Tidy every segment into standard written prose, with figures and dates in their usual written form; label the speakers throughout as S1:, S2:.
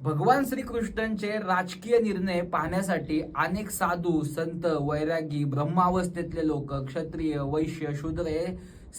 S1: भगवान श्रीकृष्णांचे राजकीय निर्णय पाहण्यासाठी अनेक साधू, संत, वैरागी, ब्रह्मावस्थेतले लोक, क्षत्रिय, वैश्य, शूद्र हे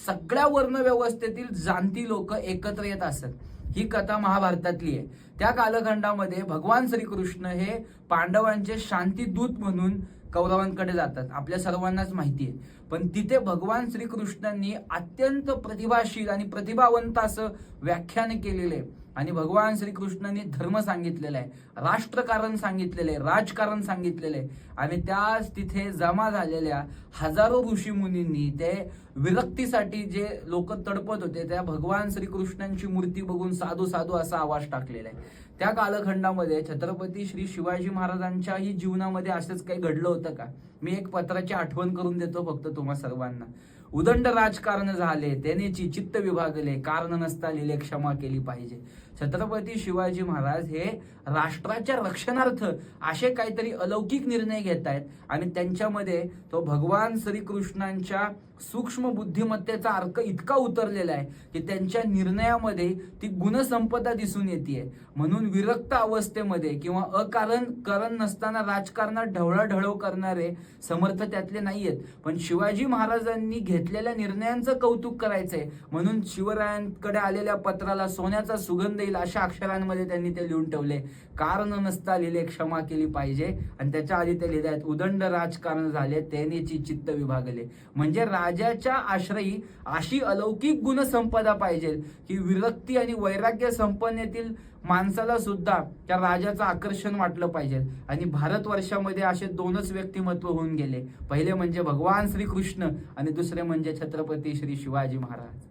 S1: सगळ्या वर्ण व्यवस्थेतील जाणती लोक एकत्र येत असत. ही कथा महाभारतातली आहे. त्या कालखंडामध्ये भगवान श्रीकृष्ण हे पांडवांचे शांतीदूत म्हणून कौरवांकडे जातात, आपल्या सर्वांनाच माहिती आहे. पण तिथे भगवान श्रीकृष्णांनी अत्यंत प्रतिभाशील आणि प्रतिभावंत असं व्याख्यान केलेलं आहे. आणि भगवान श्रीकृष्णांनी धर्म सांगितलेला आहे, राष्ट्रकारण सांगितलेलं आहे, राजकारण सांगितलेलं आहे. आणि त्याच तिथे जमा झालेल्या हजारो ऋषी मुनींनी ते विरक्तीसाठी जे लोक तडपत होते त्या भगवान श्रीकृष्णांची मूर्ती बघून साधू साधू असा आवाज टाकलेला आहे. त्या कालखंडामध्ये छत्रपती श्री शिवाजी महाराजांच्याही जीवनामध्ये असंच काही घडलं होतं का? मी एक पत्राची आठवण करून देतो फक्त तुम्हा सर्वांना. उदंड राजकारण झाले त्यानेची चित्त विभागले, कारण नसता लिहिले क्षमा केली पाहिजे. छत्रपती शिवाजी महाराज हे राष्ट्राच्या रक्षणार्थ असे काहीतरी अलौकिक निर्णय घेत आहेत आणि त्यांच्यामध्ये तो भगवान श्रीकृष्णांच्या सूक्ष्म बुद्धिमत्तेचा अर्क इतका उतरलेला आहे की त्यांच्या निर्णयामध्ये ती गुणसंपदा दिसून येते. म्हणून विरक्त अवस्थेमध्ये किंवा कारण नसताना राजकारणात ढवळाढवळ करणारे समर्थ त्यातले नाहीयेत. पण शिवाजी महाराजांनी घेतलेल्या निर्णयांचं कौतुक करायचंय म्हणून शिवरायांकडे आलेल्या पत्राला सोन्याचा सुगंध येईल अशा अक्षरांमध्ये त्यांनी ते लिहून ठेवले, कारण नसता लिहिले क्षमा केली पाहिजे. आणि त्याच्या आधी ते लिहितात, उदंड राजकारण झाले त्यानेची चित्त विभागले. म्हणजे राजाच्या आश्रयी अशी अलौकिक गुणसंपदा पाहिजे की विरक्ती आणि वैराग्य संपन्नेतील माणसाला सुद्धा त्या राजाचं आकर्षण वाटलं पाहिजे. आणि भारतवर्षामध्ये असे दोनच व्यक्तिमत्व होऊन गेले. पहिले म्हणजे भगवान श्रीकृष्ण आणि दुसरे म्हणजे छत्रपती श्री शिवाजी महाराज.